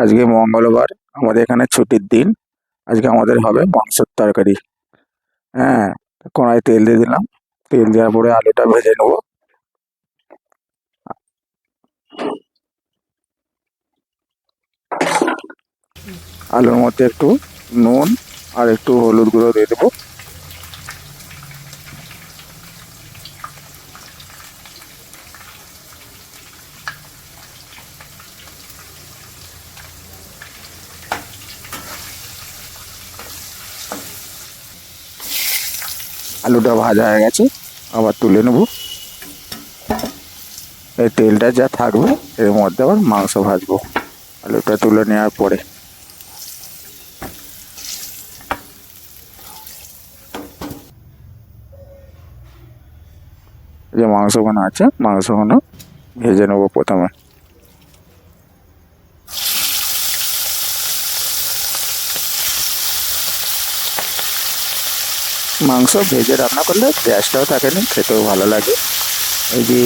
আজকে মঙ্গলবার, আমাদের এখানে ছুটির দিন। আজকে আমাদের হবে মাংসের তরকারি। হ্যাঁ, কড়াই তেল দিয়ে দিলাম। তেল দেওয়ার পরে আলুটা ভেজে নেবো। আলুর মধ্যে একটু নুন আর একটু হলুদ গুঁড়ো দিয়ে দেবো। আলুটা ভাজা হয়ে গেছে, আবার তুলে নেবো। এই তেলটা যা থাকবে এর মধ্যে আবার মাংস ভাজবো আলুটা তুলে নেওয়ার পরে। যে মাংসগুলো আছে মাংসগুলো ভেজে নেবো প্রথমে। মাংস ভেজে রান্না করলে গ্যাসটাও থাকে না, খেতেও ভালো লাগে। এই যে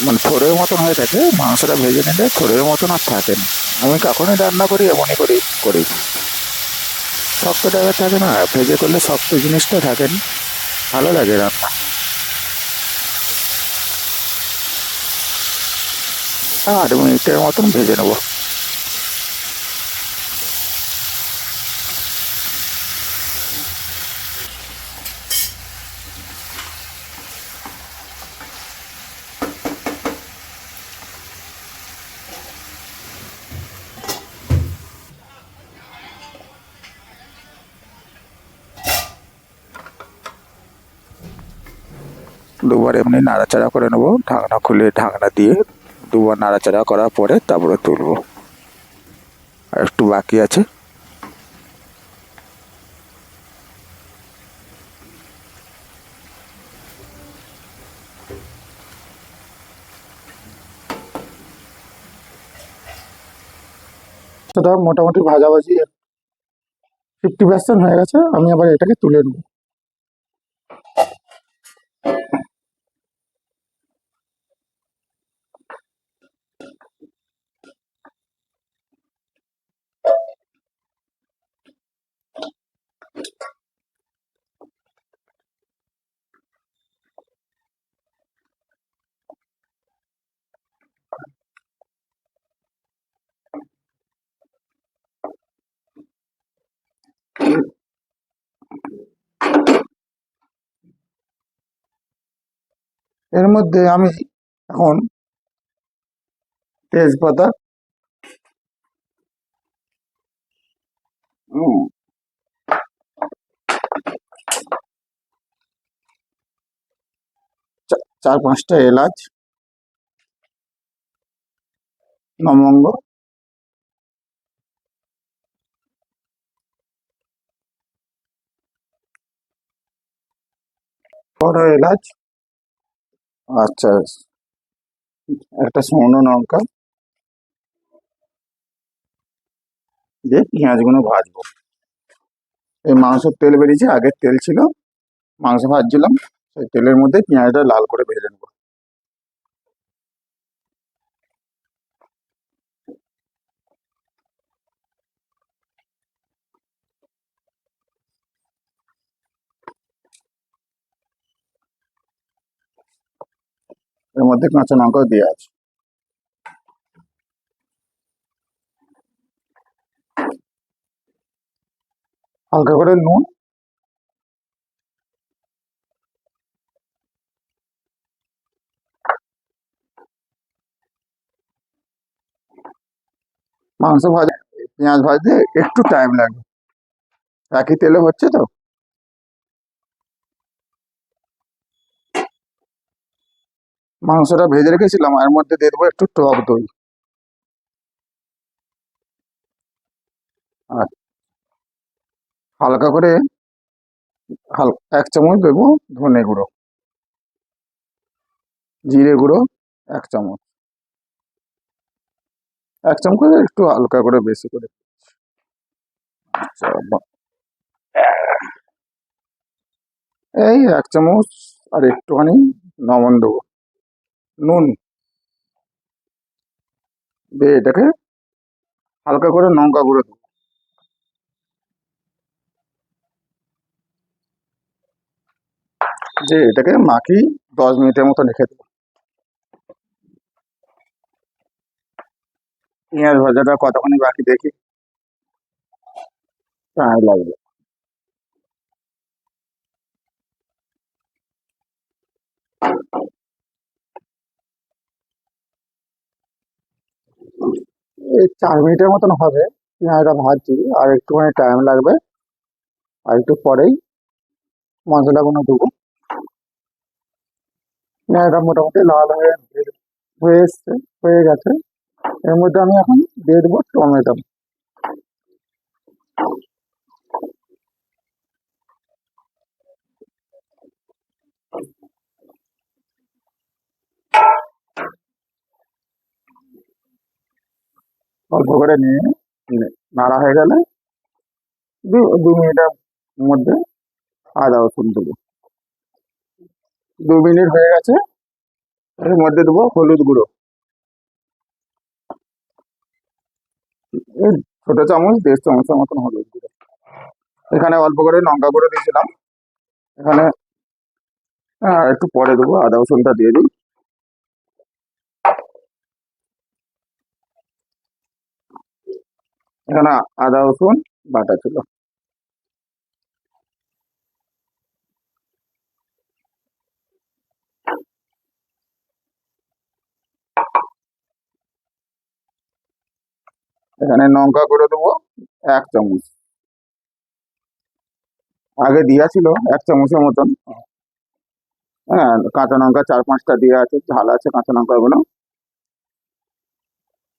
মানে থোড়ের মতন হয়ে থাকে, মাংসটা ভেজে নিলে থোড়ের মতন আর থাকে না। আমি কখনই রান্না করি এমনই করি। শক্ত টাইপের থাকে না, ভেজে করলে শক্ত জিনিসটা থাকে না, ভালো লাগে রান্না। 8 মিনিটের মতন ভেজে নেবো। দুবার এমনি নাড়াচাড়া করে নেবো, ঢাকনা খুলে ঢাকনা দিয়ে দুবার নাড়াচাড়া করার পরে তারপরে তুলবো। আর একটু বাকি আছে। সেটা মোটামুটি ভাজাভাজি 50% হয়ে গেছে, আমি আবার এটাকে তুলে নেব। এর মধ্যে আমি এখন তেজপাতা, চার পাঁচটা এলাচ, লবঙ্গ, বড় এলাচ, আচ্ছা, একটা শুকনো লঙ্কা দিয়ে পেঁয়াজগুলো ভাজবো। এই মাংসের তেল বেরিয়েছে, আগের তেল ছিল, মাংস ভাজছিলাম, সেই তেলের মধ্যে পেঁয়াজটা লাল করে ভেজে নেবো। এর মধ্যে কাঁচা লঙ্কাও দেওয়া আছে। হালকা করে নুন, মাংস ভাজা পেঁয়াজ ভাজতে একটু টাইম লাগবে, একই তেলে হচ্ছে তো। মাংসটা ভেজে রেখেছিলাম, এর মধ্যে দিয়ে দেবো একটু টক দই আর হালকা করে 1 চামচ দেবো ধনে গুঁড়ো, জিরে গুঁড়ো 1 চামচ, 1 চামচ করে একটু হালকা করে বেশি করে। আচ্ছা, এই 1 চামচ আর একটুখানি লবণ দেবো, নুন দিয়ে এটাকে হালকা করে লঙ্কা গুঁড়ো দেবো, যে এটাকে মাখি 10 মিনিটের মতো রেখে দেবো। পেঁয়াজ ভাজাটা কতক্ষণই বাকি দেখি, টাইম লাগবে। এই 4 মিনিটের মতন হবে, পেঁয়াজটা ভাজছি, আর একটুখানি টাইম লাগবে। আর একটু পরেই মশলাগুলো দেবো। পেঁয়াজটা মোটামুটি লাল হয়ে এসছে, হয়ে গেছে। এর মধ্যে আমি এখন দিয়ে দেবো টমেটো। অল্প করে নিয়ে নাড়া হয়ে গেলে 2 মিনিটের মধ্যে আদা রসুন দেবো। 2 মিনিট হয়ে গেছে, এর মধ্যে দেবো হলুদ গুঁড়ো, এই ছোট চামচ 1.5 চামচের মতন হলুদ গুঁড়ো। এখানে অল্প করে লঙ্কা গুঁড়ো দিয়েছিলাম, এখানে একটু পরে দেবো, আদা রসুনটা দিয়ে দিই। এখানে আদা রসুন বাটা ছিল। এখানে লঙ্কা গুঁড়ো দেবো 1 চামচ, আগে দেওয়া ছিল 1 চামচের মতন। হ্যাঁ, কাঁচা লঙ্কা 4-5টা দেওয়া আছে, ঝাল আছে কাঁচা লঙ্কাগুলো।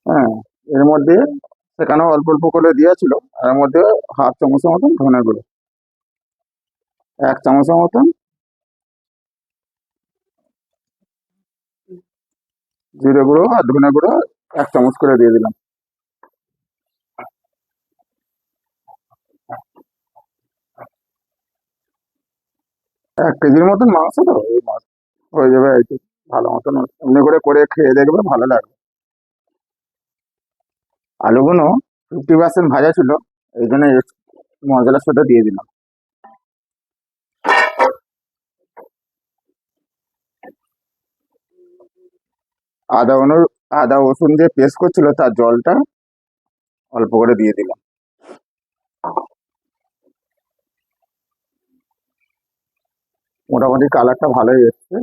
হ্যাঁ, এর মধ্যে সেখানে অল্প অল্প করে দেওয়া ছিল, এর মধ্যে 1/2 চামচের মতন ধনে গুঁড়ো, 1 চামচের মতন জিরে গুঁড়ো, আর ধনে গুঁড়ো 1 চামচ করে দিয়ে দিলাম। 1 কেজির মতন মাংস তো, এই মাছ হয়ে যাবে আর কি। ভালো মতন এমনি করে করে খেয়ে দেখবে, ভালো লাগবে। আলুগুলো 50% ভাজা ছিল, এই জন্য মশলার সাথে দিয়ে দিলাম। আদা অনু আদা রসুন যে পেস্ট করছিল তার জলটা অল্প করে দিয়ে দিলাম। মোটামুটি কালারটা ভালোই এসছে।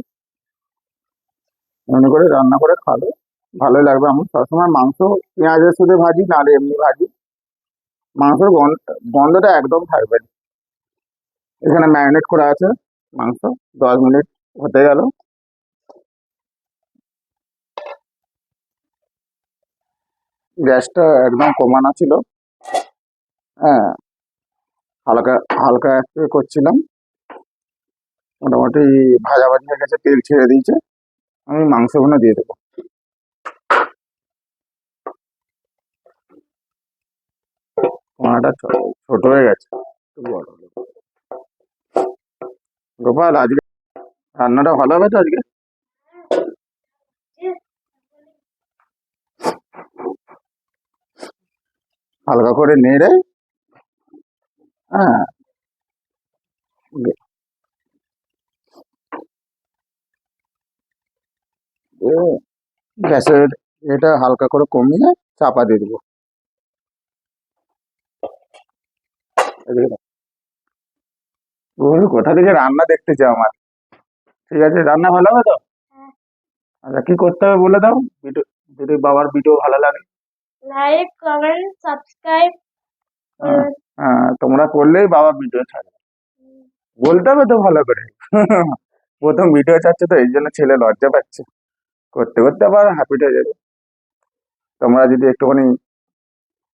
এমনি করে রান্না করে খাবে, ভালোই লাগবে। আমি সবসময় মাংস পেঁয়াজের সাথে ভাজি, নাহলে এমনি ভাজি, মাংসের গন্ধটা একদম থাকবে না। এখানে ম্যারিনেট করা আছে মাংস, 10 মিনিট হতে গেল। গ্যাসটা একদম কমানো ছিল। হ্যাঁ, হালকা হালকা একটু করছিলাম। মোটামুটি ভাজা ভাজি হয়ে গেছে, তেল ছেড়ে দিয়েছে। আমি মাংসগুলো দিয়ে দেবো। কড়াটা ছোট হয়ে গেছে, একটু বড় হলো। গোপাল, আজকে রান্নাটা ভালো হবে তো আজকে? হালকা করে নেড়ে, হ্যাঁ, এ গ্যাসের এটা হালকা করে কমিয়ে চাপা দিয়ে দেবো। এদিকে দাও। তুমি কোথা থেকে রান্না দেখতেছো আমার? ঠিক আছে, রান্না ভালো হবে তো? আচ্ছা, কি করতে হবে বলে দাও, ভিডিও, যদি বাবার ভিডিও ভালো লাগে। লাইক কমেন্ট সাবস্ক্রাইব হ্যাঁ, হ্যাঁ, তোমরা করলেই বাবা ভিডিও ছাড়বে। বলতে হবে তো ভালো করে। প্রথম ভিডিও ছাড়ছে তো, এই জন্য ছেলে লজ্জা পাচ্ছে। করতে করতে আবার হ্যাপিট হয়ে যাবে, তোমরা যদি একটুখানি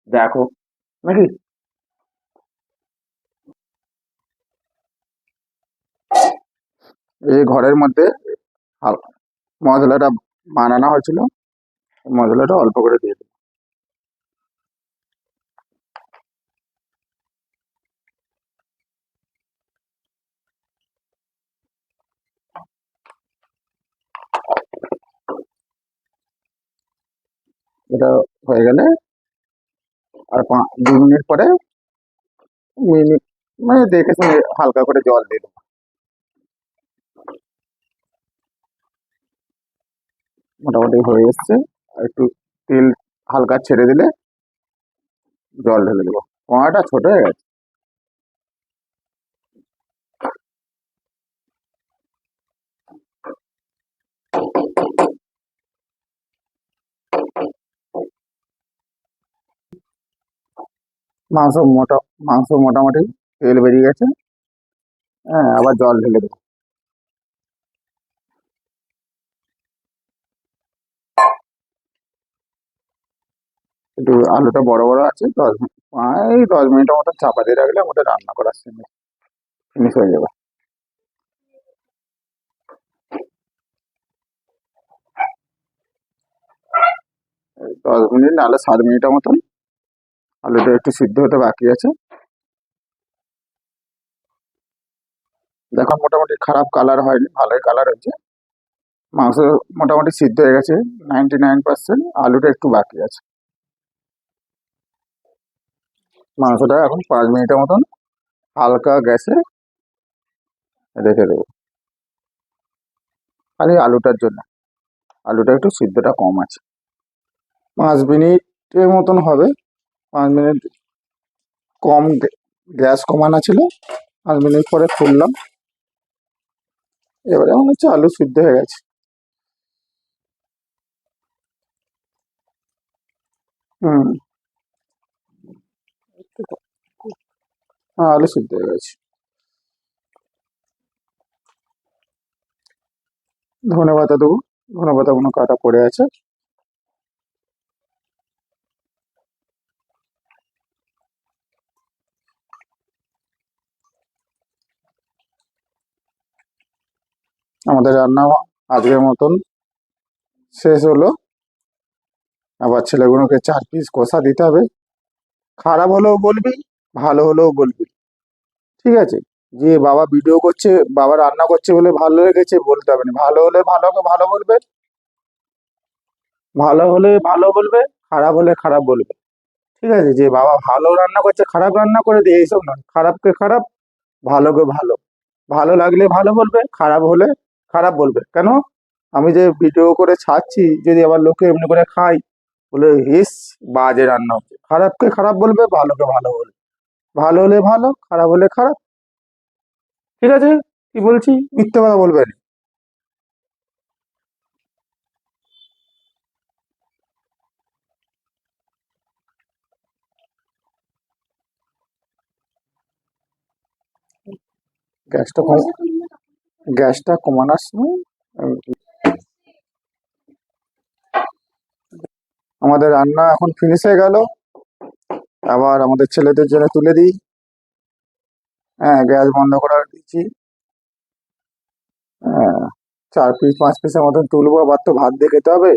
দেখো, নাকি? এই ঘরের মধ্যে মশলাটা বানানো হয়েছিল, মশলাটা অল্প করে দিয়ে দেবো। এটা হয়ে গেলে আর 2 মিনিট পরে মিনিট মানে দেখে শুনে হালকা করে জল দিয়ে দেবো। মোটামুটি হয়ে এসছে। আর একটু তেল হালকা ছেড়ে দিলে জল ঢেলে দেবো। পোয়াটা ছোট হয়ে গেছে। মাংস মাংস মোটামুটি তেল বেরিয়ে গেছে। হ্যাঁ, আবার জল ঢেলে দেবো। একটু আলুটা বড় বড় আছে, 10 মিনিটের মতো চাপা দিয়ে রাখলে আমাদের রান্না করার ফিনিশ হয়ে যাবে। 10 মিনিট নাহলে 7 মিনিটের মতন আলুটা একটু সিদ্ধ হতে বাকি আছে। দেখো মোটামুটি খারাপ কালার হয়নি, ভালোই কালার হয়েছে। মাংস মোটামুটি সিদ্ধ হয়ে গেছে 99%। আলুটা একটু বাকি আছে। মাংসটা এখন 5 মিনিটের মতন হালকা গ্যাসে রেখে দেবো, খালি আলুটার জন্য। আলুটা একটু সিদ্ধটা কম আছে। 5 মিনিটের মতন হবে। 5 মিনিট কম, গ্যাস কমানো ছিল। 5 মিনিট পরে খুললাম, এবারে মনে হচ্ছে আলু সিদ্ধ হয়ে গেছে। হুম, হ্যাঁ, আলু সিদ্ধ হয়ে গেছে। ধনে পাতা দেবো। ধনে পাতা কোনো কাটা পড়ে আছে। আমাদের রান্না আজকের মতন শেষ হলো। আবার ছেলেগুলোকে 4 পিস কষা দিতে হবে। খারাপ হলেও বলবি, ভালো হলেও বলবি, ঠিক আছে? যে বাবা ভিডিও করছে, বাবা রান্না করছে বলে ভালো লেগেছে বলতে হবে না। ভালো হলে ভালোকে ভালো বলবে, ভালো হলে ভালো বলবে, খারাপ হলে খারাপ বলবে, ঠিক আছে? যে বাবা ভালো রান্না করছে খারাপ রান্না করে দিয়ে এইসব নয়। খারাপকে খারাপ, ভালোকে ভালো। ভালো লাগলে ভালো বলবে, খারাপ হলে খারাপ বলবে। কেন? আমি যে ভিডিও করে ছাড়ছি, যদি আবার লোকে এমনি করে খাই বলে হিস বাজে রান্না হচ্ছে, খারাপকে খারাপ বলবে, ভালোকে ভালো বলবে। ভালো হলে ভালো, খারাপ হলে খারাপ, ঠিক আছে? কি বলছি, মিথ্যে কথা বলবে না। গ্যাসটা কম, গ্যাসটা কমানোর সময় আমাদের রান্না এখন ফিনিশ হয়ে গেল। আবার আমাদের ছেলেদের জন্য তুলে দিই। হ্যাঁ, গ্যাস বন্ধ করে দিচ্ছি। হ্যাঁ, 4 পিস 5 পিসের মতন তুলবো। আবার তো ভাত দিয়ে খেতে হবে,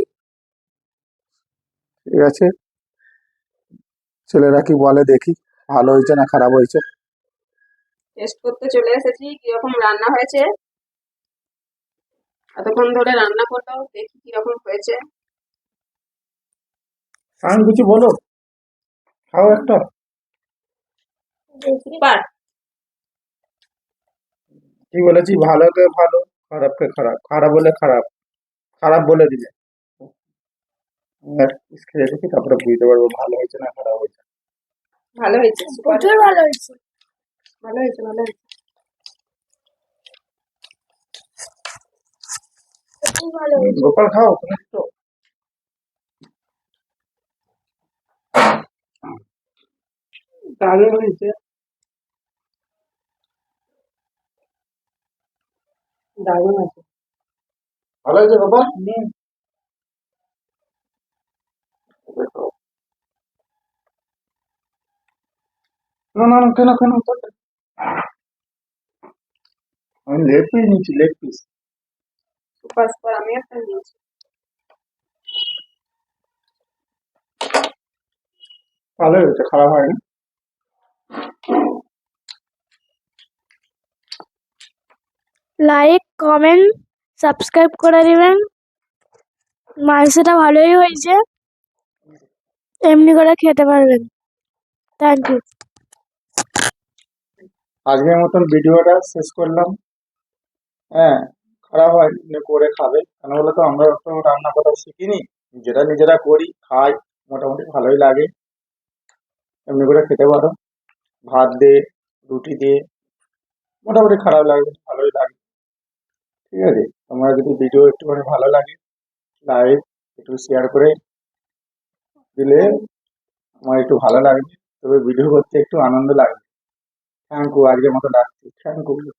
ঠিক আছে? ছেলেরা কি বলে দেখি, ভালো হয়েছে না খারাপ হয়েছে। টেস্ট করতে চলে এসেছি কিরকম রান্না হয়েছে। এতক্ষণ ধরে রান্না করলাম, দেখি কিরকম হয়েছে। আমি কিছু বলো, খাও একটা। সুপার। কি বলেছি, ভালোকে ভালো, খারাপকে খারাপ। খারাপ বলে খারাপ, খারাপ বলে দিলে এক পিস খেয়ে দেখি, তারপরে বুঝতে পারবো ভালো হয়েছে না খারাপ হয়েছে। ভালো হয়েছে, সুপার। প্রচুর ভালো হয়েছে। ভালো হয়েছে, ভালো হয়েছে। প্রচুর ভালো হয়েছে। গোপাল খাও তুমি একটু। দারুণ হয়েছে, দারুণ আছে। ভালো হয়েছে গোপাল। না না না, কেন কেন আমি লেগ পিস নিচ্ছি, লেগ পিস। সুপার সুপার, আমি একটা নিয়েছি। ভালো হয়েছে, খারাপ হয়নি। লাইক কমেন্ট সাবস্ক্রাইব করে দিবেন। মাংসটা ভালোই হয়েছে, এমনি করে খেতে পারবেন। Thank you. আজকের মতন ভিডিওটা শেষ করলাম। হ্যাঁ, খারাপ হয় করে খাবে, কেন বলো তো আমরা তো রান্না করা শিখিনি, নিজেরা করি খাই, মোটামুটি ভালোই লাগে। এমনি করে খেতে পারো, ভাত দিয়ে, রুটি দিয়ে, মোটামুটি খারাপ লাগবে না, ভালোই লাগে। ঠিক আছে, তোমার যদি ভিডিও একটুখানি ভালো লাগে, লাইক একটু শেয়ার করে দিলে আমার একটু ভালো লাগবে, তবে ভিডিও করতে একটু আনন্দ লাগবে। থ্যাংক ইউ, আজকের মতো রাখছি, থ্যাংক ইউ।